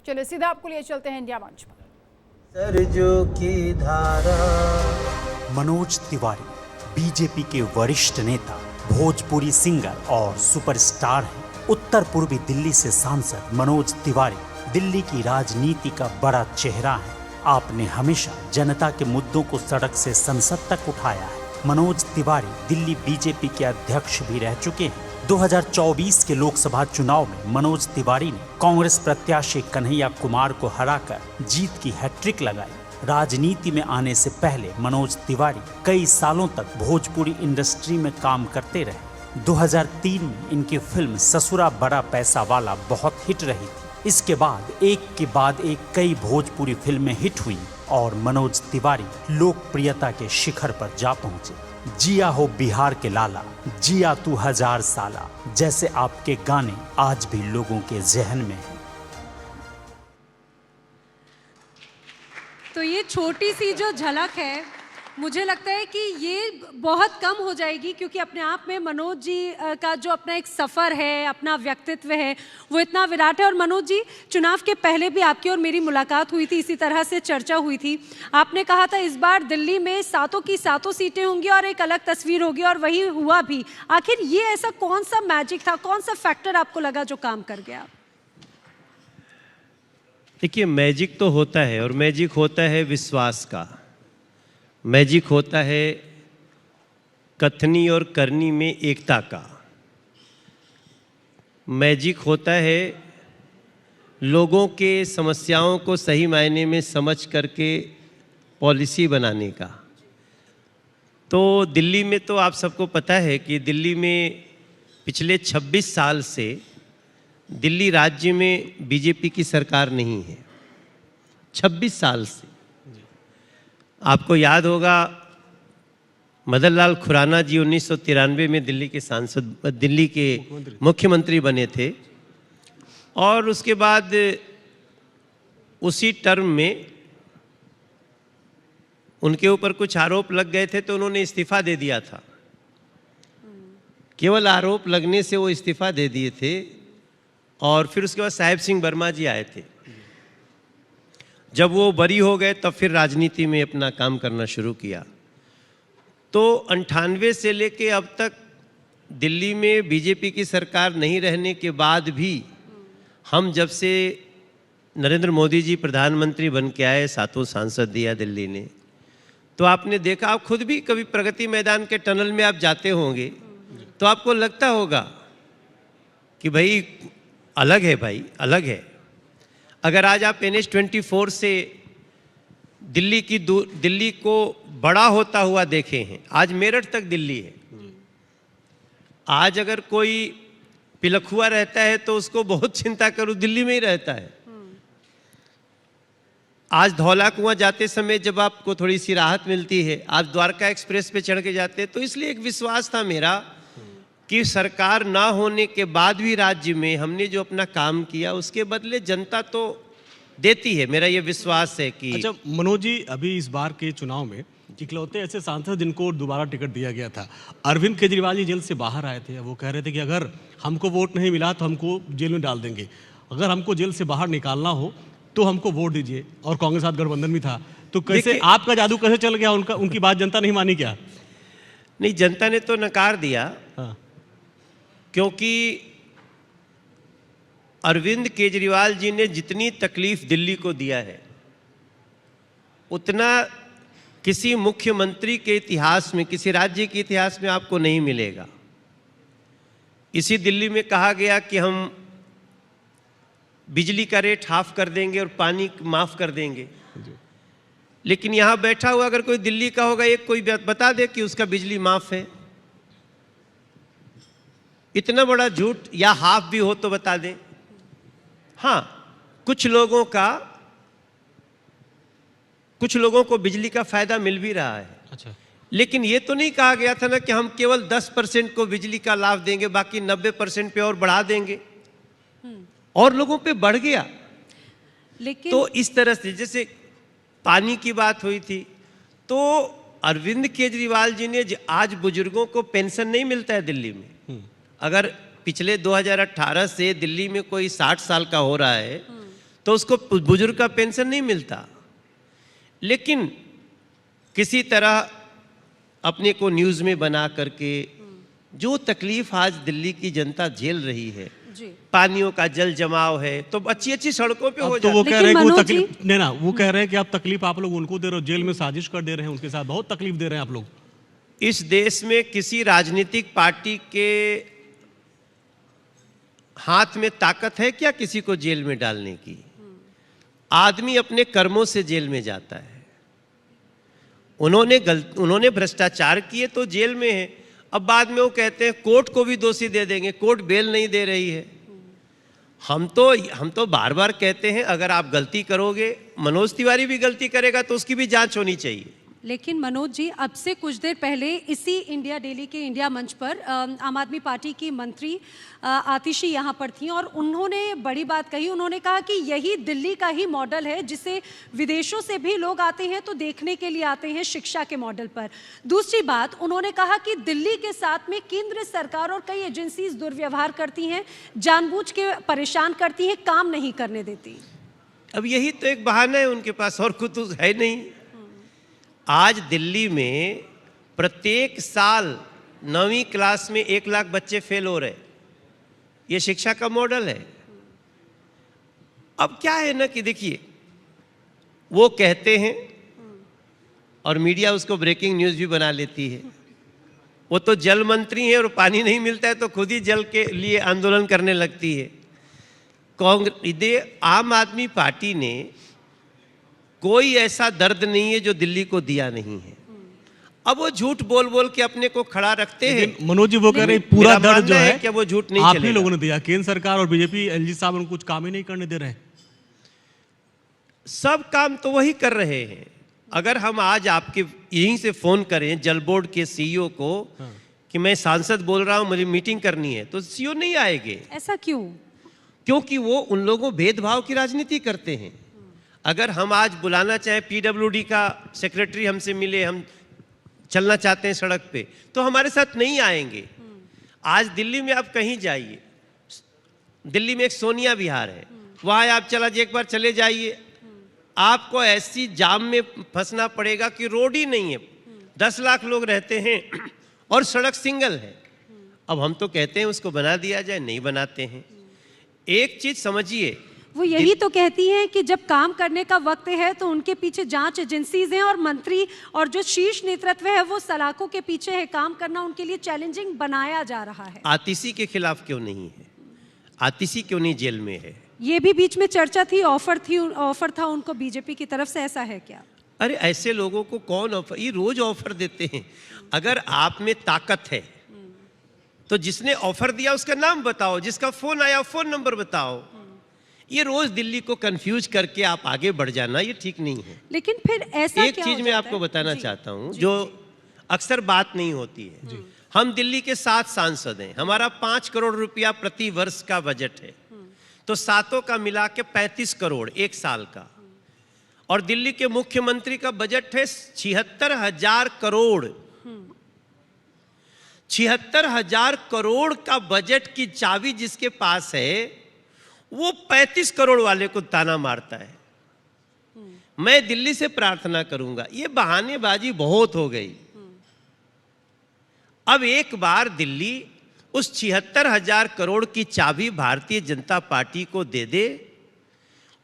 चलिए सीधा आपको लिए चलते हैं इंडिया मंच पर। सरजू की धारा। मनोज तिवारी बीजेपी के वरिष्ठ नेता, भोजपुरी सिंगर और सुपरस्टार हैं। उत्तर पूर्वी दिल्ली से सांसद मनोज तिवारी दिल्ली की राजनीति का बड़ा चेहरा है। आपने हमेशा जनता के मुद्दों को सड़क से संसद तक उठाया है। मनोज तिवारी दिल्ली बीजेपी के अध्यक्ष भी रह चुके हैं। 2024 के लोकसभा चुनाव में मनोज तिवारी ने कांग्रेस प्रत्याशी कन्हैया कुमार को हराकर जीत की हैट्रिक लगाई। राजनीति में आने से पहले मनोज तिवारी कई सालों तक भोजपुरी इंडस्ट्री में काम करते रहे। 2003 में इनकी फिल्म ससुरा बड़ा पैसा वाला बहुत हिट रही थी। इसके बाद एक कई भोजपुरी फिल्में हिट हुई और मनोज तिवारी लोकप्रियता के शिखर पर जा पहुंचे। जिया हो बिहार के लाला, जिया तू 1000 साला जैसे आपके गाने आज भी लोगों के जहन में हैं। तो ये छोटी सी जो झलक है, मुझे लगता है कि ये बहुत कम हो जाएगी, क्योंकि अपने आप में मनोज जी का जो अपना एक सफ़र है, अपना व्यक्तित्व है, वो इतना विराट है। और मनोज जी, चुनाव के पहले भी आपकी और मेरी मुलाकात हुई थी, इसी तरह से चर्चा हुई थी। आपने कहा था इस बार दिल्ली में 7 की 7 सीटें होंगी और एक अलग तस्वीर होगी, और वही हुआ भी। आखिर ये ऐसा कौन सा मैजिक था, कौन सा फैक्टर आपको लगा जो काम कर गया? देखिए, मैजिक तो होता है, और मैजिक होता है विश्वास का। मैजिक होता है कथनी और करनी में एकता का। मैजिक होता है लोगों के समस्याओं को सही मायने में समझ करके पॉलिसी बनाने का। तो दिल्ली में तो आप सबको पता है कि दिल्ली में पिछले 26 साल से दिल्ली राज्य में बीजेपी की सरकार नहीं है। 26 साल से। आपको याद होगा, मदन लाल खुराना जी 1993 में दिल्ली के दिल्ली के मुख्यमंत्री बने थे, और उसके बाद उसी टर्म में उनके ऊपर कुछ आरोप लग गए थे, तो उन्होंने इस्तीफा दे दिया था। केवल आरोप लगने से वो इस्तीफा दे दिए थे, और फिर उसके बाद साहेब सिंह वर्मा जी आए थे। जब वो बरी हो गए तब फिर राजनीति में अपना काम करना शुरू किया। तो 98 से लेके अब तक दिल्ली में बीजेपी की सरकार नहीं रहने के बाद भी हम जब से नरेंद्र मोदी जी प्रधानमंत्री बन के आए, 7 सांसद दिया दिल्ली ने, तो आपने देखा, आप खुद भी कभी प्रगति मैदान के टनल में आप जाते होंगे तो आपको लगता होगा कि भाई अलग है, भाई अलग है। अगर आज आप NH-24 से दिल्ली को बड़ा होता हुआ देखे हैं, आज मेरठ तक दिल्ली है। आज अगर कोई पिलखुआ रहता है तो उसको बहुत चिंता करूं, दिल्ली में ही रहता है। आज धौला कुआं जाते समय जब आपको थोड़ी सी राहत मिलती है, आज द्वारका एक्सप्रेस पे चढ़ के जाते हैं, तो इसलिए एक विश्वास था मेरा कि सरकार ना होने के बाद भी राज्य में हमने जो अपना काम किया उसके बदले जनता तो देती है। मेरा ये विश्वास है कि। अच्छा मनोज जी, अभी इस बार के चुनाव में इकलौते ऐसे सांसद जिनको दोबारा टिकट दिया गया था, अरविंद केजरीवाल जी जेल से बाहर आए थे। वो कह रहे थे कि अगर हमको वोट नहीं मिला तो हमको जेल में डाल देंगे, अगर हमको जेल से बाहर निकालना हो तो हमको वोट दीजिए। और कांग्रेस साथ गठबंधन भी था, तो कैसे आपका जादू कैसे चल गया? उनकी बात जनता नहीं मानी क्या? नहीं, जनता ने तो नकार दिया। हाँ। क्योंकि अरविंद केजरीवाल जी ने जितनी तकलीफ दिल्ली को दिया है, उतना किसी मुख्यमंत्री के इतिहास में, किसी राज्य के इतिहास में आपको नहीं मिलेगा। इसी दिल्ली में कहा गया कि हम बिजली का रेट हाफ कर देंगे और पानी माफ कर देंगे, लेकिन यहां बैठा हुआ अगर कोई दिल्ली का होगा, एक कोई बता दे कि उसका बिजली माफ है। इतना बड़ा झूठ, या हाफ भी हो तो बता दे। हाँ, कुछ लोगों को बिजली का फायदा मिल भी रहा है। अच्छा। लेकिन ये तो नहीं कहा गया था ना कि हम केवल 10% को बिजली का लाभ देंगे, बाकी 90% पे और बढ़ा देंगे। और लोगों पे बढ़ गया। लेकिन तो इस तरह से, जैसे पानी की बात हुई थी, तो अरविंद केजरीवाल जी ने, आज बुजुर्गों को पेंशन नहीं मिलता है दिल्ली में। अगर पिछले 2018 से दिल्ली में कोई 60 साल का हो रहा है तो उसको बुजुर्ग का पेंशन नहीं मिलता। लेकिन किसी तरह अपने को न्यूज़ में बना करके जो तकलीफ आज दिल्ली की जनता झेल रही है, जी। पानियों का जल जमाव है, तो अच्छी अच्छी सड़कों पे हो अब तो वो जाती कह रहे हैं कि वो मनोज तकलीफ नहीं ना, वो कह रहे हैं कि आप तकलीफ आप लोग उनको दे रहे हो, जेल में साजिश कर दे रहे हैं, उनके साथ बहुत तकलीफ दे रहे हैं आप लोग। इस देश में किसी राजनीतिक पार्टी के हाथ में ताकत है क्या किसी को जेल में डालने की? आदमी अपने कर्मों से जेल में जाता है। उन्होंने भ्रष्टाचार किए तो जेल में है। अब बाद में वो कहते हैं कोर्ट को भी दोषी दे देंगे, कोर्ट बेल नहीं दे रही है। हम तो बार बार कहते हैं अगर आप गलती करोगे, मनोज तिवारी भी गलती करेगा तो उसकी भी जांच होनी चाहिए। लेकिन मनोज जी, अब से कुछ देर पहले इसी इंडिया डेली के इंडिया मंच पर आम आदमी पार्टी की मंत्री आतिशी यहाँ पर थी और उन्होंने बड़ी बात कही। उन्होंने कहा कि यही दिल्ली का ही मॉडल है जिसे विदेशों से भी लोग आते हैं तो देखने के लिए आते हैं, शिक्षा के मॉडल पर। दूसरी बात, उन्होंने कहा कि दिल्ली के साथ में केंद्र सरकार और कई एजेंसीज दुर्व्यवहार करती हैं, जानबूझ के परेशान करती हैं, काम नहीं करने देती। अब यही तो एक बहाना है उनके पास, और कुछ तो है नहीं। आज दिल्ली में प्रत्येक साल 9वीं क्लास में 1 लाख बच्चे फेल हो रहे। ये शिक्षा का मॉडल है। अब क्या है ना कि देखिए, वो कहते हैं और मीडिया उसको ब्रेकिंग न्यूज़ भी बना लेती है। वो तो जल मंत्री है और पानी नहीं मिलता है तो खुद ही जल के लिए आंदोलन करने लगती है। आम आदमी पार्टी ने कोई ऐसा दर्द नहीं है जो दिल्ली को दिया नहीं है। अब वो झूठ बोल बोल के अपने को खड़ा रखते हैं। मनोज जी वो कह रहे हैं पूरा मेरा दर्द जो मानना है कि वो झूठ नहीं आप ही चलेगा। लोगों ने दिया, केंद्र सरकार और बीजेपी एलजी साहब उनको कुछ काम ही नहीं करने दे रहे हैं। सब काम तो वही कर रहे हैं। अगर हम आज आपके यहीं से फोन करें जल बोर्ड के सीईओ को कि मैं सांसद बोल रहा हूं, मुझे मीटिंग करनी है, तो सीईओ नहीं आएंगे। ऐसा क्यों? क्योंकि वो उन लोगों भेदभाव की राजनीति करते हैं। अगर हम आज बुलाना चाहें, पीडब्ल्यूडी का सेक्रेटरी हमसे मिले, हम चलना चाहते हैं सड़क पे, तो हमारे साथ नहीं आएंगे। आज दिल्ली में आप कहीं जाइए, दिल्ली में एक सोनिया विहार है, वहाँ आप एक बार चले जाइए, आपको ऐसी जाम में फंसना पड़ेगा कि रोड ही नहीं है। 10 लाख लोग रहते हैं और सड़क सिंगल है। अब हम तो कहते हैं उसको बना दिया जाए, नहीं बनाते हैं। एक चीज समझिए, वो यही तो कहती हैं कि जब काम करने का वक्त है तो उनके पीछे जांच एजेंसीज हैं और मंत्री और जो शीर्ष नेतृत्व है वो सलाखों के पीछे है। काम करना उनके लिए चैलेंजिंग बनाया जा रहा है। आतिशी के खिलाफ क्यों नहीं है? आतिशी क्यों नहीं जेल में है? ये भी बीच में चर्चा थी, ऑफर था उनको बीजेपी की तरफ से, ऐसा है क्या? अरे ऐसे लोगों को कौन ऑफर, ये रोज ऑफर देते हैं। अगर आप में ताकत है तो जिसने ऑफर दिया उसका नाम बताओ, जिसका फोन आया फोन नंबर बताओ। ये रोज दिल्ली को कंफ्यूज करके आप आगे बढ़ जाना, ये ठीक नहीं है। लेकिन फिर ऐसा एक क्या चीज हो मैं जाता आपको है? बताना जी, चाहता हूं, जी, जो जी। अक्सर बात नहीं होती है। हम दिल्ली के 7 सांसद हैं, हमारा 5 करोड़ रुपया प्रति वर्ष का बजट है, तो सातों का मिला के 35 करोड़ एक साल का। और दिल्ली के मुख्यमंत्री का बजट है 76,000 करोड़। 76,000 करोड़ का बजट की चाबी जिसके पास है वो 35 करोड़ वाले को ताना मारता है। मैं दिल्ली से प्रार्थना करूंगा, ये बहानेबाजी बहुत हो गई। अब एक बार दिल्ली उस 76,000 करोड़ की चाबी भारतीय जनता पार्टी को दे दे,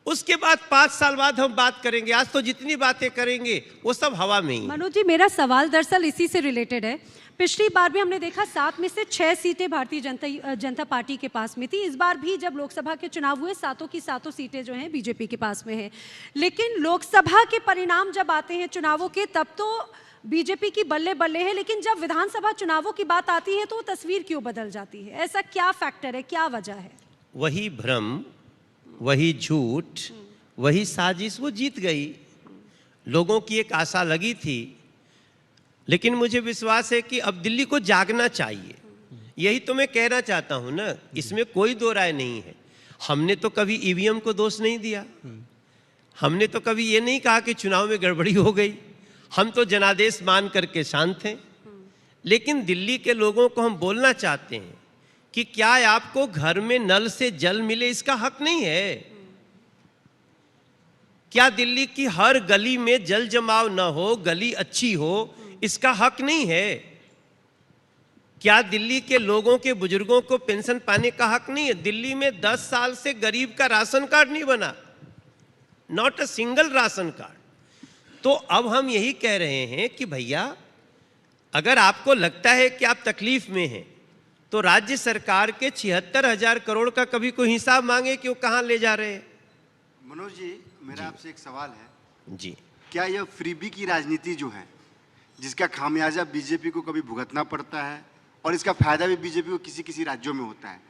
उसके बाद 5 साल बाद हम बात करेंगे। आज तो जितनी बातें करेंगे वो सब हवा में ही। मनोज जी, मेरा सवाल दरअसल इसी से रिलेटेड है। पिछली बार भी हमने देखा 7 में से 6 सीटें भारतीय जनता पार्टी के पास में थी। इस बार भी जब लोकसभा के चुनाव हुए, 7 की 7 सीटें जो हैं बीजेपी के पास में हैं। लेकिन लोकसभा के परिणाम जब आते हैं चुनावों के, तब तो बीजेपी की बल्ले बल्ले है, लेकिन जब विधानसभा चुनावों की बात आती है तो वो तस्वीर क्यों बदल जाती है? ऐसा क्या फैक्टर है, क्या वजह है? वही भ्रम, वही झूठ, वही साजिश, वो जीत गई। लोगों की एक आशा लगी थी, लेकिन मुझे विश्वास है कि अब दिल्ली को जागना चाहिए। यही तो मैं कहना चाहता हूं ना, इसमें कोई दो राय नहीं है। हमने तो कभी ईवीएम को दोष नहीं दिया, हमने तो कभी ये नहीं कहा कि चुनाव में गड़बड़ी हो गई। हम तो जनादेश मान करके शांत हैं। लेकिन दिल्ली के लोगों को हम बोलना चाहते हैं कि क्या आपको घर में नल से जल मिले इसका हक नहीं है? क्या दिल्ली की हर गली में जल जमाव न हो, गली अच्छी हो, इसका हक नहीं है? क्या दिल्ली के लोगों के बुजुर्गों को पेंशन पाने का हक नहीं है? दिल्ली में 10 साल से गरीब का राशन कार्ड नहीं बना, not a single ration card. तो अब हम यही कह रहे हैं कि भैया अगर आपको लगता है कि आप तकलीफ में हैं तो राज्य सरकार के 76,000 करोड़ का कभी कोई हिसाब मांगे कि वो कहां ले जा रहे हैं। मनोज जी, मेरा आपसे एक सवाल है जी, क्या यह फ्रीबी की राजनीति जो है, जिसका खामियाजा बीजेपी को कभी भुगतना पड़ता है और इसका फायदा भी बीजेपी को किसी किसी राज्यों में होता है,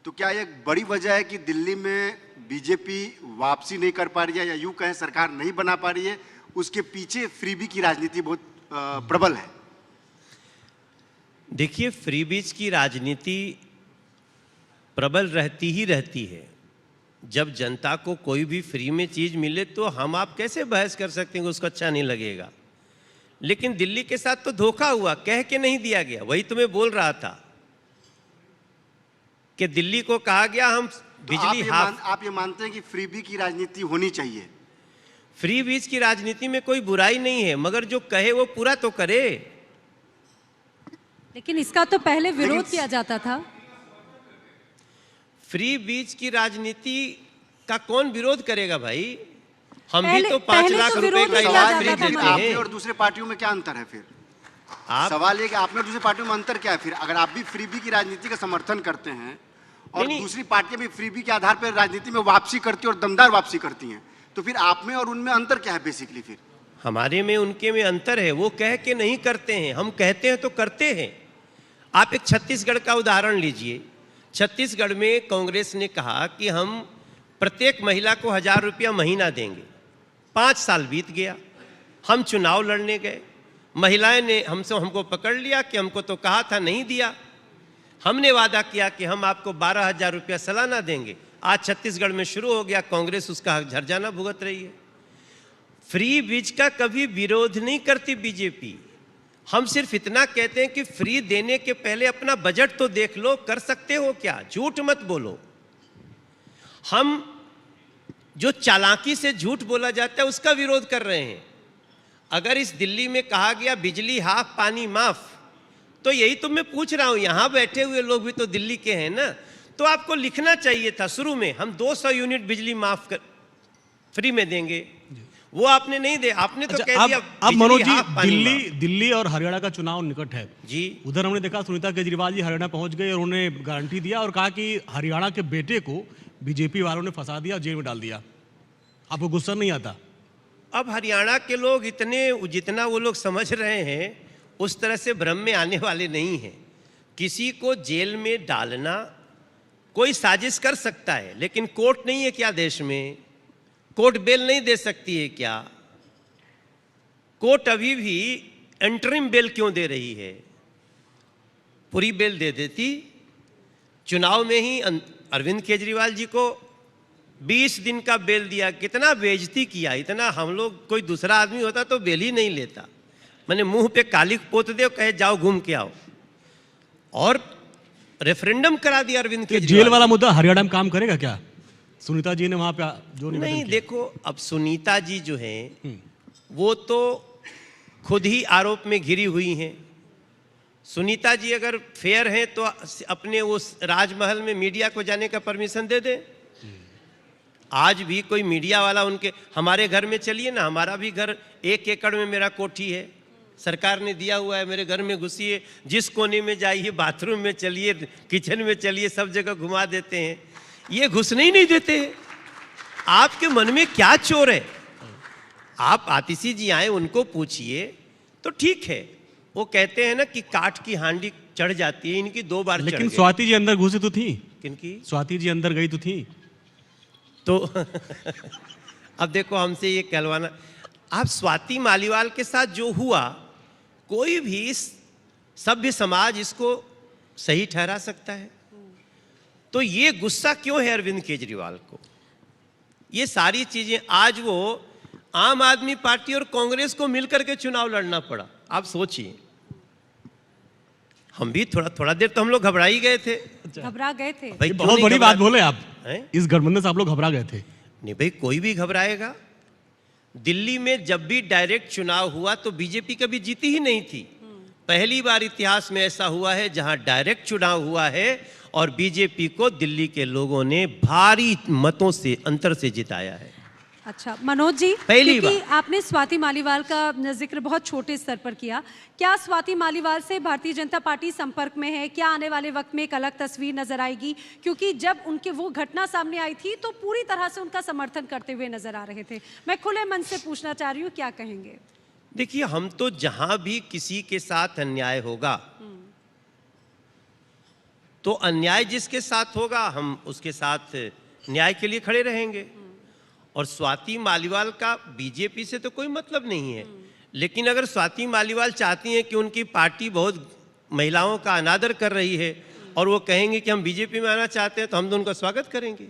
तो क्या यह एक बड़ी वजह है कि दिल्ली में बीजेपी वापसी नहीं कर पा रही है, या यूं कहें सरकार नहीं बना पा रही है, उसके पीछे फ्रीबी की राजनीति बहुत प्रबल है? देखिए, फ्रीबीज की राजनीति प्रबल रहती ही रहती है। जब जनता को कोई भी फ्री में चीज मिले तो हम आप कैसे बहस कर सकते हैं कि उसको अच्छा नहीं लगेगा। लेकिन दिल्ली के साथ तो धोखा हुआ, कह के नहीं दिया गया। वही तुम्हें बोल रहा था कि दिल्ली को कहा गया हम बिजली आप ये मानते हैं कि फ्रीबी की राजनीति होनी चाहिए? फ्री बीज की राजनीति में कोई बुराई नहीं है, मगर जो कहे वो पूरा तो करे। लेकिन इसका तो पहले विरोध किया जाता था। फ्री बीज की राजनीति का कौन विरोध करेगा भाई? हम भी तो 5 लाख तो रुपए का इलाज फ्री देते आपने हैं। और दूसरे पार्टियों में क्या अंतर है फिर? आप सवाल ये कि आपने और दूसरे पार्टियों में अंतर क्या है फिर? अगर आप भी फ्रीबी की राजनीति का समर्थन करते हैं और नहीं, दूसरी पार्टियां भी फ्रीबी के आधार पर राजनीति में वापसी करती और दमदार वापसी करती हैं, तो फिर आप में और उनमें अंतर क्या है बेसिकली? फिर हमारे में उनके में अंतर है। वो कह के नहीं करते हैं, हम कहते हैं तो करते हैं। आप एक छत्तीसगढ़ का उदाहरण लीजिए। छत्तीसगढ़ में कांग्रेस ने कहा कि हम प्रत्येक महिला को 1,000 रुपया महीना देंगे। 5 साल बीत गया, हम चुनाव लड़ने गए, महिलाएं ने हमको पकड़ लिया कि हमको तो कहा था, नहीं दिया। हमने वादा किया कि हम आपको 12,000 रुपया सालाना देंगे। आज छत्तीसगढ़ में शुरू हो गया, कांग्रेस उसका झरझाना भुगत रही है। फ्री बीज का कभी विरोध नहीं करती बीजेपी। हम सिर्फ इतना कहते हैं कि फ्री देने के पहले अपना बजट तो देख लो, कर सकते हो क्या, झूठ मत बोलो। हम जो चालाकी से झूठ बोला जाता है उसका विरोध कर रहे हैं। अगर इस दिल्ली में कहा गया बिजली हाफ पानी माफ, तो यही तो मैं पूछ रहा हूं, यहां बैठे हुए लोग भी तो दिल्ली के हैं ना, तो आपको लिखना चाहिए था शुरू में हम 200 यूनिट बिजली माफ कर फ्री में देंगे। वो आपने नहीं दे, आपने तो कह दिया। अब मनोज जी, दिल्ली और हरियाणा का चुनाव निकट है जी। उधर हमने देखा सुनीता केजरीवाल जी हरियाणा पहुंच गए और उन्होंने गारंटी दिया और कहा कि हरियाणा के बेटे को बीजेपी वालों ने फंसा दिया, जेल में डाल दिया। आपको गुस्सा नहीं आता? अब हरियाणा के लोग जितना वो लोग समझ रहे हैं उस तरह से भ्रम में आने वाले नहीं हैं। किसी को जेल में डालना कोई साजिश कर सकता है, लेकिन कोर्ट नहीं है क्या देश में? कोर्ट बेल नहीं दे सकती है क्या? कोर्ट अभी भी इंटरिम बेल क्यों दे रही है? पूरी बेल दे देती। चुनाव में ही अरविंद केजरीवाल जी को 20 दिन का बेल दिया। कितना बेइज्जती किया। इतना हम लोग, कोई दूसरा आदमी होता तो बेल ही नहीं लेता। मैंने मुंह पे कालिक पोत दे, कहे जाओ घूम के आओ, और रेफरेंडम करा दिया अरविंद केजरीवाल। जेल वाला मुद्दा हरियाणा में काम करेगा क्या? सुनीता जी ने वहां पे जो नहीं, देखो अब सुनीता जी जो हैं वो तो खुद ही आरोप में घिरी हुई हैं। सुनीता जी अगर फेयर हैं तो अपने उस राजमहल में मीडिया को जाने का परमिशन दे दें। आज भी कोई मीडिया वाला हमारे घर में चलिए ना, हमारा भी घर 1 एकड़ में मेरा कोठी है, सरकार ने दिया हुआ है। मेरे घर में घुसिए, जिस कोने में जाइए, बाथरूम में चलिए, किचन में चलिए, सब जगह घुमा देते हैं। ये घुसने ही नहीं देते। आपके मन में क्या चोर है? आप आतिशी जी आए, उनको पूछिए तो ठीक है। वो कहते हैं ना कि काठ की हांडी चढ़ जाती है, इनकी 2 बार। लेकिन स्वाति जी अंदर घुसी तो थी। किनकी? स्वाति जी अंदर गई तो थी। तो अब देखो, हमसे ये कहलवाना, आप स्वाति मालीवाल के साथ जो हुआ, कोई भी सभ्य समाज इसको सही ठहरा सकता है। तो ये गुस्सा क्यों है अरविंद केजरीवाल को? ये सारी चीजें, आज वो आम आदमी पार्टी और कांग्रेस को मिलकर के चुनाव लड़ना पड़ा। आप सोचिए, हम भी थोड़ा देर तो हम लोग घबरा ही गए थे। घबरा गए थे भाई, बहुत बड़ी बात बोले आप। हैं? इस गठबंधन से आप लोग घबरा गए थे। नहीं भाई, कोई भी घबराएगा। दिल्ली में जब भी डायरेक्ट चुनाव हुआ तो बीजेपी कभी जीती ही नहीं थी। पहली बार इतिहास में ऐसा हुआ है जहां डायरेक्ट चुनाव हुआ है और बीजेपी को दिल्ली के लोगों ने भारी मतों से अंतर से जिताया है। अच्छा मनोज जी, पहली क्योंकि बार आपने स्वाति मालीवाल का जिक्र बहुत छोटे स्तर पर किया, क्या स्वाति मालीवाल से भारतीय जनता पार्टी संपर्क में है? क्या आने वाले वक्त में एक अलग तस्वीर नजर आएगी? क्योंकि जब उनके वो घटना सामने आई थी तो पूरी तरह से उनका समर्थन करते हुए नजर आ रहे थे। मैं खुले मन से पूछना चाह रही हूँ, क्या कहेंगे? देखिए, हम तो जहां भी किसी के साथ अन्याय होगा तो अन्याय जिसके साथ होगा हम उसके साथ न्याय के लिए खड़े रहेंगे। और स्वाति मालीवाल का बीजेपी से तो कोई मतलब नहीं है, लेकिन अगर स्वाति मालीवाल चाहती हैं कि उनकी पार्टी बहुत महिलाओं का अनादर कर रही है और वो कहेंगे कि हम बीजेपी में आना चाहते हैं तो हम तो उनका स्वागत करेंगे।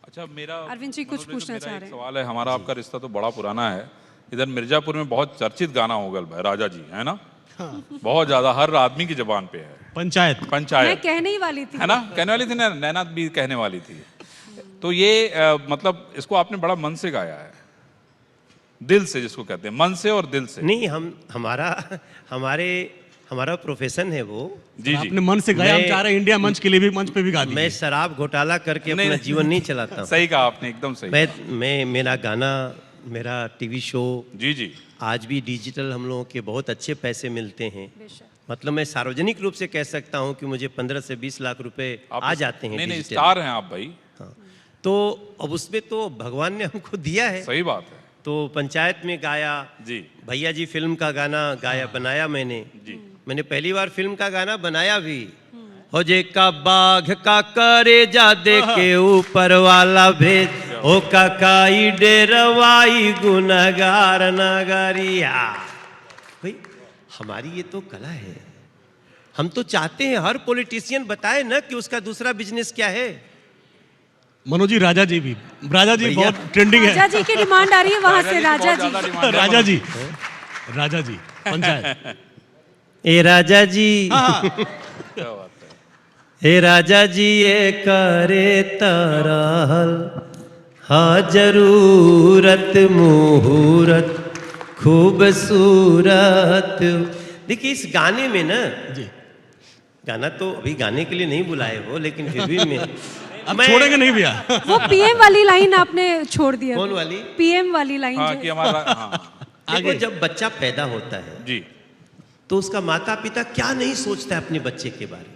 अच्छा, मेरा अरविंद जी कुछ पूछना चाह रहे हैं। सवाल है, हमारा आपका रिश्ता तो बड़ा पुराना है। इधर मिर्जापुर में बहुत चर्चित गाना होगल भाई राजा जी, है ना? बहुत ज्यादा हर आदमी की जुबान पे है। पंचायत मैं कहने ही वाली थी, है ना? कहने वाली थी ना, नैना भी कहने वाली थी। तो ये मतलब इसको आपने बड़ा मन से गाया है, दिल से, जिसको कहते हैं मन से और दिल से। नहीं, हमारा प्रोफेशन है वो। जी जी, आपने मन से गाया। हम चाह रहे हैं इंडिया मंच के लिए भी मंच पे भी गा दीजिए। मैं शराब घोटाला करके अपना जीवन नहीं चलाता हूं। सही कहा आपने, एकदम सही। मैं मेरा गाना, मेरा टीवी शो, जी जी, आज भी डिजिटल हम लोगों के बहुत अच्छे पैसे मिलते हैं। मतलब मैं सार्वजनिक रूप से कह सकता हूं कि मुझे 15 से 20 लाख रुपए आ जाते हैं। नहीं, स्टार हैं आप भाई। हाँ, तो अब उसमें तो भगवान ने हमको दिया है। सही बात है। तो पंचायत में गाया जी, भैया जी फिल्म का गाना गाया, बनाया मैंने जी। मैंने पहली बार फिल्म का गाना बनाया भी। हो जे का बाघ का करे जा दे के ऊपर वाला भेद, ओ काकाई डेरवाई गुनगार नगरिया। भाई हमारी ये तो कला है। हम तो चाहते हैं हर पॉलिटिशियन बताए ना कि उसका दूसरा बिजनेस क्या है। मनोज जी, राजा जी बहुत ट्रेंडिंग है। राजा जी की डिमांड आ रही है वहां से। राजा जी पंचायत। ए राजा जी, क्या बात है। ए राजा जी, ये करे तरहल हा जरूरत मुहूर्त खूबसूरत। देखिए इस गाने में ना जी, गाना तो अभी गाने के लिए नहीं बुलाए हो, लेकिन फिर भी अब छोड़ेंगे नहीं भैया। वो पीएम वाली लाइन आपने छोड़ दिया। कौन वाली? पीएम वाली लाइन। हाँ, कि हमारा देखो, जब बच्चा पैदा होता है जी, तो उसका माता पिता क्या नहीं सोचता है अपने बच्चे के बारे में।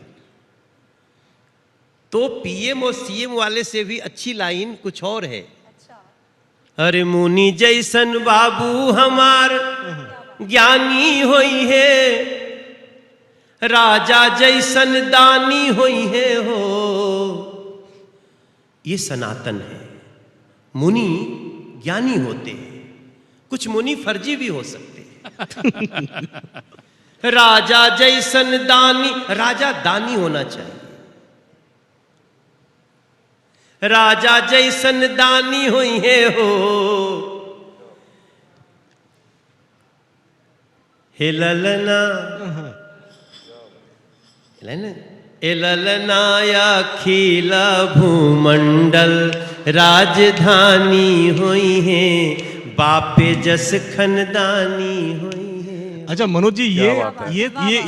तो पीएम और सीएम वाले से भी अच्छी लाइन कुछ और है। अरे मुनि जैसन बाबू हमार ज्ञानी होई है, राजा जैसन दानी होई है हो। ये सनातन है। मुनि ज्ञानी होते हैं, कुछ मुनि फर्जी भी हो सकते हैं। राजा जैसन दानी, राजा दानी होना चाहिए। राजा जैसन दानी हुई है हो। हे ललना, ए ललना अखिला भूमंडल राजधानी हुई है, बापे जस खनदानी हुई है। अच्छा मनोज जी, ये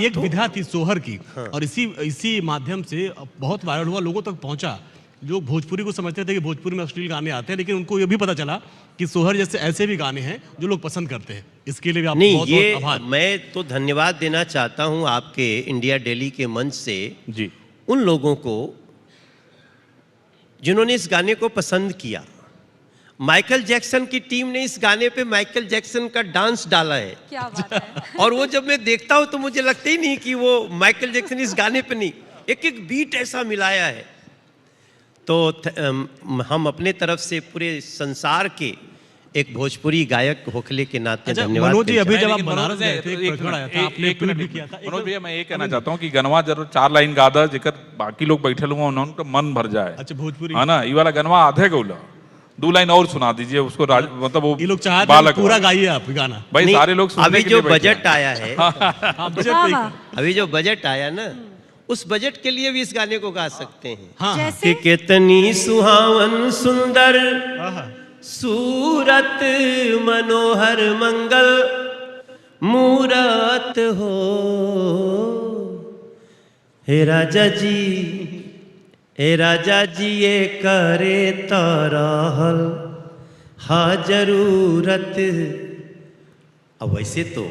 एक विधा थी सोहर की। हाँ। और इसी माध्यम से बहुत वायरल हुआ, लोगों तक पहुंचा। लोग भोजपुरी को समझते थे कि भोजपुरी में अश्लील गाने आते हैं, लेकिन उनको ये भी पता चला कि सोहर जैसे ऐसे भी गाने हैं जो लोग पसंद करते हैं। इसके लिए भी आपको बहुत बहुत आभार। मैं तो धन्यवाद देना चाहता हूं आपके इंडिया डेली के मंच से जी, उन लोगों को जिन्होंने इस गाने को पसंद किया। माइकल जैक्सन की टीम ने इस गाने पे माइकल जैक्सन का डांस डाला है। क्या बात है। और वो जब मैं देखता हूं तो मुझे लगता ही नहीं कि वो माइकल जैक्सन इस गाने पे नहीं, एक एक बीट ऐसा मिलाया है। तो हम अपने तरफ से पूरे संसार के एक भोजपुरी गायक होखले के नाते धन्यवाद। मनोज जी, अभी जब आप लेकिन बनारस मनोज गए थे, एक प्रकरण आया था, आपने ट्वीट भी किया था। मनोज भैया, मैं ये कहना चाहता हूँ कि गनवा जरूर 4 लाइन गा दा, जेकर बाकी लोग बैठे लोग उनका मन भर जाए। अच्छा, भोजपुरी है ना? ये वाला गनवा आधे गौला 2 लाइन और सुना दीजिए उसको। मतलब वो ये लोग चाहते हैं पूरा गाइए आप गाना। भाई सारे लोग सुनने अभी के लिए जो बजट आया है, अभी जो बजट आया ना, उस बजट के लिए भी इस गाने को गा सकते हैं। जैसे कि कितनी सुहावन सुंदर सूरत मनोहर मंगल मूरत हो। हे राजा जी ये करे तो रहल हा जरूरत। अब वैसे तो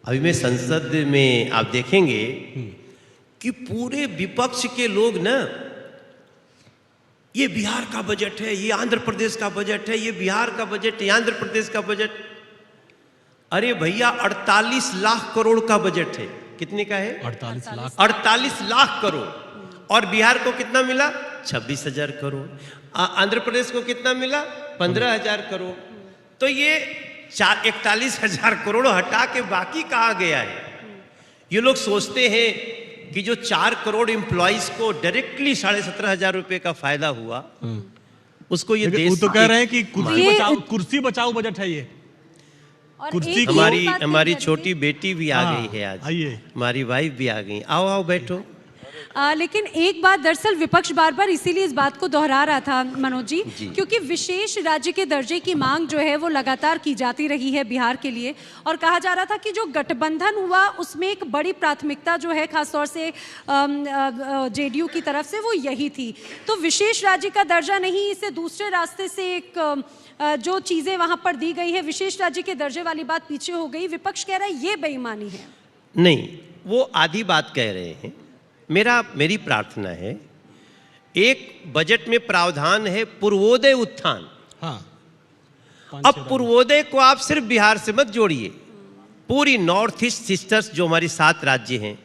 अभी मैं संसद में आप देखेंगे कि पूरे विपक्ष के लोग ना, ये बिहार का बजट है, ये आंध्र प्रदेश का बजट है, ये बिहार का बजट है, ये आंध्र प्रदेश का बजट। अरे भैया 48 लाख करोड़ का बजट है। कितने का है? 48 लाख करोड़। और बिहार को कितना मिला? 26,000 करोड़। आंध्र प्रदेश को कितना मिला? 15,000 करोड़। तो ये 41,000 करोड़ हटा के बाकी कहाँ गया है? ये लोग सोचते हैं कि जो 4 करोड़ एम्प्लॉइज को डायरेक्टली 17,500 रुपए का फायदा हुआ, उसको ये देश, वो तो कह रहे हैं कि कुर्सी बचाओ बजट है ये। कुर्सी हमारी छोटी बेटी भी आ गई है आज, हमारी वाइफ भी आ गई। आओ आओ बैठो। लेकिन एक बात, दरअसल विपक्ष बार बार इसीलिए इस बात को दोहरा रहा था मनोज जी, क्योंकि विशेष राज्य के दर्जे की मांग जो है वो लगातार की जाती रही है बिहार के लिए, और कहा जा रहा था कि जो गठबंधन हुआ उसमें एक बड़ी प्राथमिकता जो है खासतौर से जेडीयू की तरफ से वो यही थी। तो विशेष राज्य का दर्जा नहीं, इसे दूसरे रास्ते से एक जो चीजें वहां पर दी गई है, विशेष राज्य के दर्जे वाली बात पीछे हो गई। विपक्ष कह रहा है ये बेईमानी है। नहीं, वो आधी बात कह रहे हैं। मेरी प्रार्थना है, एक बजट में प्रावधान है पूर्वोदय उत्थान। अब पूर्वोदय को आप सिर्फ बिहार से मत जोड़िए, पूरी नॉर्थ ईस्ट सिस्टर्स जो हमारी 7 राज्य हैं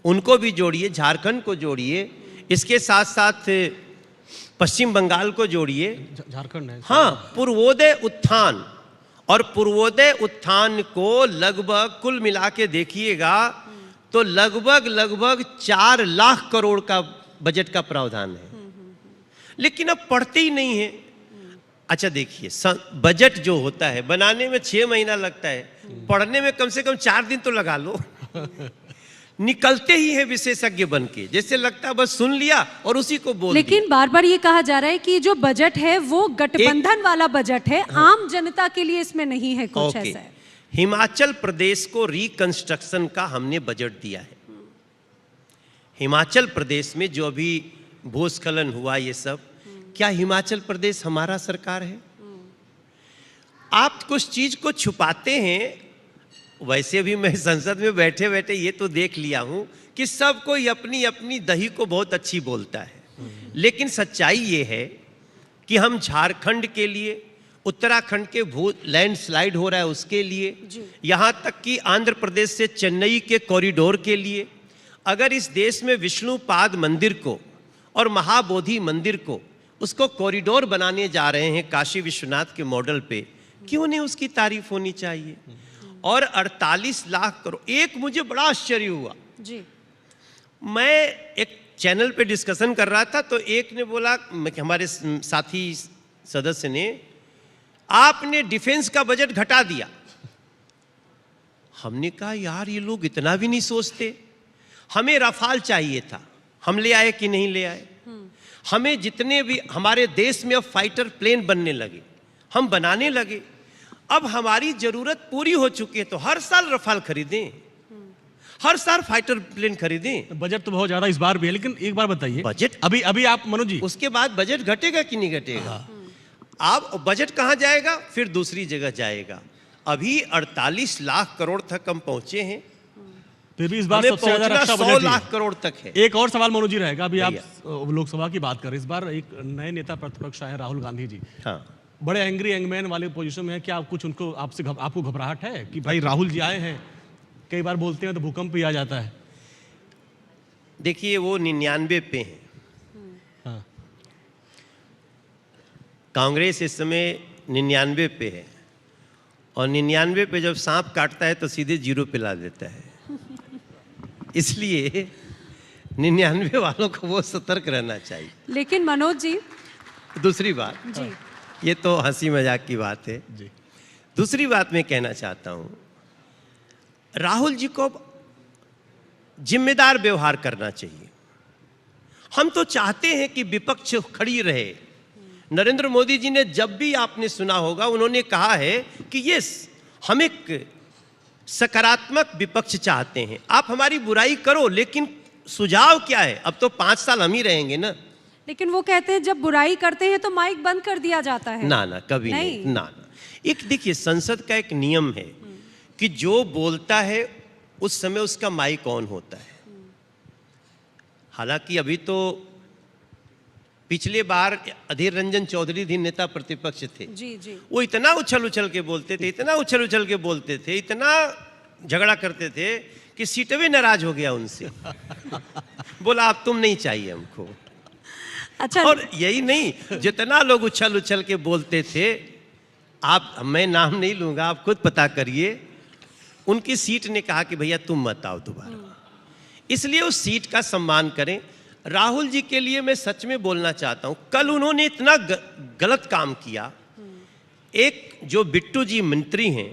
उनको भी जोड़िए, झारखंड को जोड़िए, इसके साथ साथ पश्चिम बंगाल को जोड़िए, झारखंड है। हाँ, पूर्वोदय उत्थान। और पूर्वोदय उत्थान को लगभग कुल मिला के देखिएगा तो लगभग 4 लाख करोड़ का बजट का प्रावधान है। लेकिन अब पढ़ते ही नहीं है। अच्छा देखिए, बजट जो होता है बनाने में 6 महीना लगता है, पढ़ने में कम से कम 4 दिन तो लगा लो। निकलते ही है विशेषज्ञ बन के, जैसे लगता है बस सुन लिया और उसी को बोल लेकिन दिया। बार बार ये कहा जा रहा है कि जो बजट है वो गठबंधन वाला बजट है, हाँ। आम जनता के लिए इसमें नहीं है कुछ ऐसा है। हिमाचल प्रदेश को रिकंस्ट्रक्शन का हमने बजट दिया है। हिमाचल प्रदेश में जो अभी भूस्खलन हुआ ये सब, क्या हिमाचल प्रदेश हमारा सरकार है? आप कुछ चीज को छुपाते हैं। वैसे भी मैं संसद में बैठे बैठे ये तो देख लिया हूं कि सब कोई अपनी अपनी दही को बहुत अच्छी बोलता है, लेकिन सच्चाई ये है कि हम झारखंड के लिए, उत्तराखंड के लैंडस्लाइड हो रहा है उसके लिए, यहाँ तक कि आंध्र प्रदेश से चेन्नई के कॉरिडोर के लिए, अगर इस देश में विष्णुपाद मंदिर को और महाबोधि मंदिर को उसको कॉरिडोर बनाने जा रहे हैं काशी विश्वनाथ के मॉडल पे, क्यों नहीं उसकी तारीफ होनी चाहिए? और 48 लाख करोड़। एक मुझे बड़ा आश्चर्य हुआ जी, मैं एक चैनल पे डिस्कशन कर रहा था तो एक ने बोला, हमारे साथी सदस्य ने, आपने डिफेंस का बजट घटा दिया। हमने कहा यार ये लोग इतना भी नहीं सोचते। हमें रफाल चाहिए था, हम ले आए कि नहीं ले आए? हमें जितने भी हमारे देश में अब फाइटर प्लेन बनने लगे, हम बनाने लगे। अब हमारी जरूरत पूरी हो चुकी है तो हर साल रफाल खरीदें, हर साल फाइटर प्लेन खरीदें। बजट तो बहुत ज्यादा इस बार भी है, लेकिन एक बार बताइए बजट अभी आप मनोज जी, उसके बाद बजट घटेगा कि नहीं घटेगा? आप बजट कहां जाएगा? फिर दूसरी जगह जाएगा। अभी 48 लाख करोड़ तक हम पहुंचे हैं, फिर भी इस बार सबसे ज्यादा रक्षा बजट 100 लाख करोड़ तक है। एक और सवाल मनोज जी रहेगा, अभी आप लोकसभा की बात करें, इस बार एक नए नेता प्रतिपक्ष आए राहुल गांधी जी, हाँ, बड़े एंग्री यंगमैन वाले पोजीशन में है। क्या कुछ उनको आपको घबराहट है कि भाई राहुल जी आए हैं? कई बार बोलते हैं तो भूकंप भी आ जाता है। देखिए वो 99 पे हैं। हाँ। कांग्रेस इस समय 99 पे है, और 99 पे जब सांप काटता है तो सीधे 0 पे ला देता है। इसलिए 99 वालों को वो सतर्क रहना चाहिए। लेकिन मनोज जी, दूसरी बात जी, ये तो हंसी मजाक की बात है जी। दूसरी बात मैं कहना चाहता हूं, राहुल जी को जिम्मेदार व्यवहार करना चाहिए। हम तो चाहते हैं कि विपक्ष खड़ी रहे, नरेंद्र मोदी जी ने जब भी आपने सुना होगा उन्होंने कहा है कि यस, हम एक सकारात्मक विपक्ष चाहते हैं, आप हमारी बुराई करो लेकिन सुझाव क्या है। अब तो 5 साल हम ही रहेंगे ना। लेकिन वो कहते हैं जब बुराई करते हैं तो माइक बंद कर दिया जाता है। ना ना, कभी नहीं, ना ना। एक देखिए, संसद का एक नियम है कि जो बोलता है उस समय उसका माइक ऑन होता है। हालांकि अभी तो पिछले बार अधीर रंजन चौधरी भी नेता प्रतिपक्ष थे। जी जी। वो इतना उछल उछल के बोलते थे, इतना उछल उछल के बोलते थे, इतना झगड़ा करते थे कि सीटवे नाराज हो गया उनसे। बोला अब तुम नहीं चाहिए हमको। अच्छा। और यही नहीं, जितना लोग उछल उछल के बोलते थे, आप, मैं नाम नहीं लूंगा, आप खुद पता करिए, उनकी सीट ने कहा कि भैया तुम मत आओ दोबारा। इसलिए उस सीट का सम्मान करें। राहुल जी के लिए मैं सच में बोलना चाहता हूं, कल उन्होंने इतना गलत काम किया। एक जो बिट्टू जी मंत्री हैं,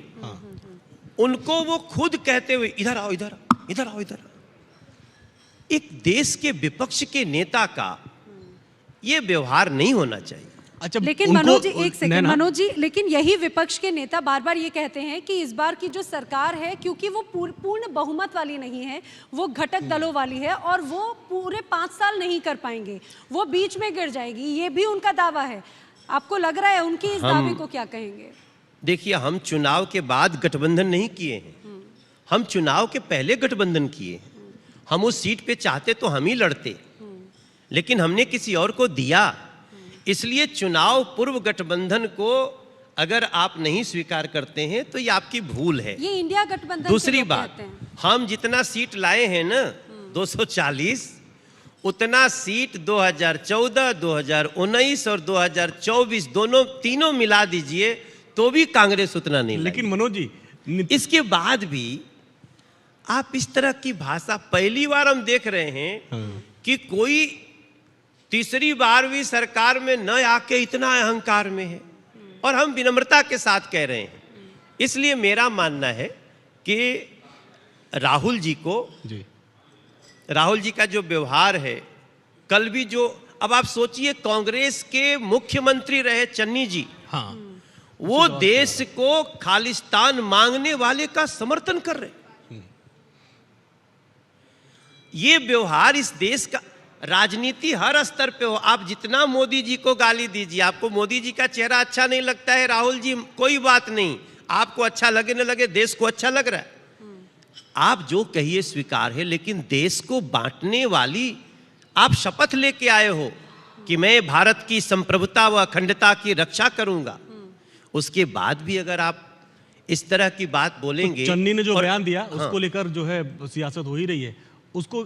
उनको वो खुद कहते हुए इधर आओ, इधर आओ, इधर आओ, इधर आओ। एक देश के विपक्ष के नेता का ये व्यवहार नहीं होना चाहिए। अच्छा, लेकिन मनोज जी, एक सेकंड मनोज जी, लेकिन यही विपक्ष के नेता बार बार ये कहते हैं कि इस बार की जो सरकार है, क्योंकि वो पूर्ण बहुमत वाली नहीं है, वो घटक दलों वाली है और वो पूरे 5 साल नहीं कर पाएंगे, वो बीच में गिर जाएगी, ये भी उनका दावा है। आपको लग रहा है उनकी इस दावे को क्या कहेंगे? देखिए, हम चुनाव के बाद गठबंधन नहीं किए हैं, हम चुनाव के पहले गठबंधन किए। हम उस सीट पे चाहते तो हम ही लड़ते, लेकिन हमने किसी और को दिया। इसलिए चुनाव पूर्व गठबंधन को अगर आप नहीं स्वीकार करते हैं तो ये आपकी भूल है। ये इंडिया गठबंधन। दूसरी बात, हम जितना सीट लाए हैं ना 240, उतना सीट 2014, 2019 और 2024 तीनों मिला दीजिए तो भी कांग्रेस उतना नहीं। लेकिन मनोज जी, इसके बाद भी आप इस तरह की भाषा, पहली बार हम देख रहे हैं कि कोई तीसरी बार भी सरकार में न आके इतना अहंकार में है, और हम विनम्रता के साथ कह रहे हैं। इसलिए मेरा मानना है कि राहुल जी का जो व्यवहार है, कल भी जो, अब आप सोचिए कांग्रेस के मुख्यमंत्री रहे चन्नी जी, हाँ, वो देश को खालिस्तान मांगने वाले का समर्थन कर रहे। ये व्यवहार इस देश का, राजनीति हर स्तर पे हो, आप जितना मोदी जी को गाली दीजिए, आपको मोदी जी का चेहरा अच्छा नहीं लगता है, राहुल जी कोई बात नहीं, आपको अच्छा लगे न लगे, देश को अच्छा लग रहा है, आप जो कहिए स्वीकार है। लेकिन देश को बांटने वाली आप शपथ लेके आए हो कि मैं भारत की संप्रभुता व अखंडता की रक्षा करूंगा, उसके बाद भी अगर आप इस तरह की बात बोलेंगे। तो चन्नी ने जो बयान दिया, उसको लेकर जो है सियासत हो ही रही है, उसको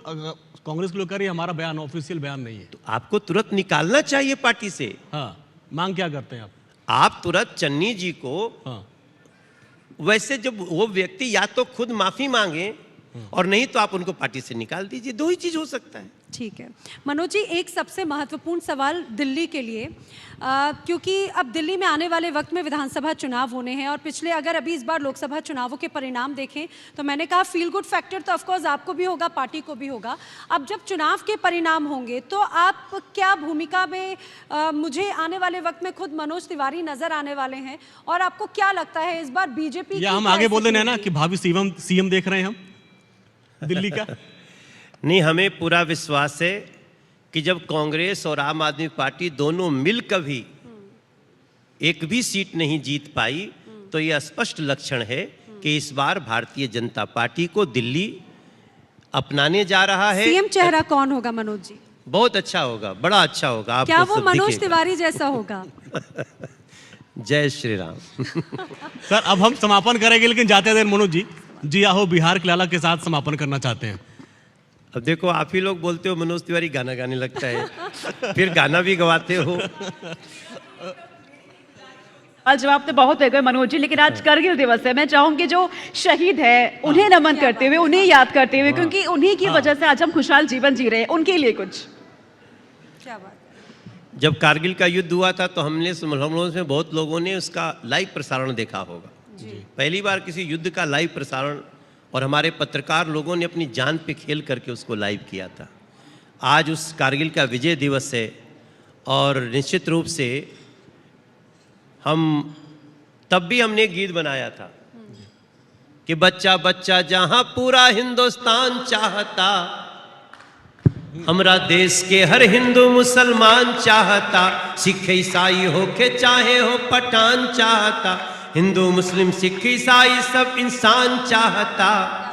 कांग्रेस के लोग कह रही है हमारा बयान ऑफिशियल बयान नहीं है, तो आपको तुरंत निकालना चाहिए पार्टी से। हाँ, मांग क्या करते हैं आप तुरंत चन्नी जी को, हाँ, वैसे जब वो व्यक्ति या तो खुद माफी मांगे और नहीं तो आप उनको पार्टी से निकाल दीजिए, दो ही चीज हो सकता है। ठीक है मनोज जी, एक सबसे महत्वपूर्ण सवाल दिल्ली के लिए, क्योंकि अब दिल्ली में आने वाले वक्त में विधानसभा चुनाव होने हैं, और पिछले अगर अभी इस बार लोकसभा चुनावों के परिणाम देखें तो मैंने कहा फील गुड फैक्टर तो ऑफकोर्स आपको भी होगा, पार्टी को भी होगा। अब जब चुनाव के परिणाम होंगे तो आप क्या भूमिका में, मुझे आने वाले वक्त में खुद मनोज तिवारी नजर आने वाले हैं, और आपको क्या लगता है इस बार बीजेपी, या हम आगे बोल रहे हैं ना कि भावी सीएम देख रहे हैं हम दिल्ली का? नहीं, हमें पूरा विश्वास है कि जब कांग्रेस और आम आदमी पार्टी दोनों मिलकर भी एक भी सीट नहीं जीत पाई, तो यह स्पष्ट लक्षण है कि इस बार भारतीय जनता पार्टी को दिल्ली अपनाने जा रहा है। सीएम चेहरा कौन होगा मनोज जी? बहुत अच्छा होगा, बड़ा अच्छा होगा। आपको क्या वो सब मनोज दिखेगा। तिवारी जैसा होगा? जय श्री राम। सर, अब हम समापन करेंगे, लेकिन जाते देर मनोज जी आओ बिहार के लाला के साथ समापन करना चाहते हैं। अब देखो, आप ही लोग बोलते हो मनोज तिवारी गाना गाने लगता है, फिर गाना भी गवाते हो। आज जवाब तो बहुत है गए मनोज जी, लेकिन आज करगिल दिवस है। मैं चाहूंगी जो शहीद है उन्हें नमन करते हुए, उन्हें याद करते हुए, क्योंकि उन्हीं की वजह से आज हम खुशहाल जीवन जी रहे हैं, उनके लिए कुछ। क्या बात? जब कारगिल का युद्ध हुआ था तो हम लोगों में बहुत लोगों ने उसका लाइव प्रसारण देखा होगा। पहली बार किसी युद्ध का लाइव प्रसारण, और हमारे पत्रकार लोगों ने अपनी जान पे खेल करके उसको लाइव किया था। आज उस कारगिल का विजय दिवस है, और निश्चित रूप से तब भी हमने एक गीत बनाया था कि बच्चा बच्चा जहां पूरा हिंदुस्तान चाहता, हमरा देश के हर हिंदू मुसलमान चाहता, सिख ईसाई हो के चाहे हो पठान चाहता, हिंदू मुस्लिम सिख ईसाई सब इंसान चाहता,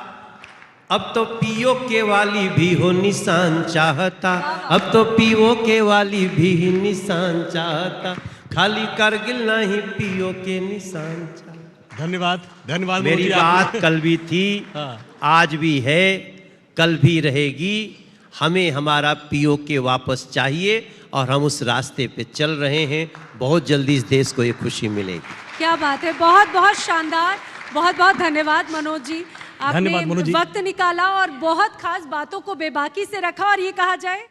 अब तो पीओ के वाली भी हो निशान चाहता, अब तो पीओ के वाली भी निशान चाहता, खाली करगिल नहीं पीओ के निशान चाहता। धन्यवाद धन्यवाद। मेरी मनोज जी, बात आपने- कल भी थी, आज भी है, कल भी रहेगी। हमें हमारा पीओ के वापस चाहिए और हम उस रास्ते पे चल रहे हैं। बहुत जल्दी इस देश को ये खुशी मिलेगी। क्या बात है, बहुत बहुत शानदार। बहुत बहुत धन्यवाद मनोज जी, धन्यवाद मनोज आपने जी। वक्त निकाला और बहुत खास बातों को बेबाकी से रखा और ये कहा जाए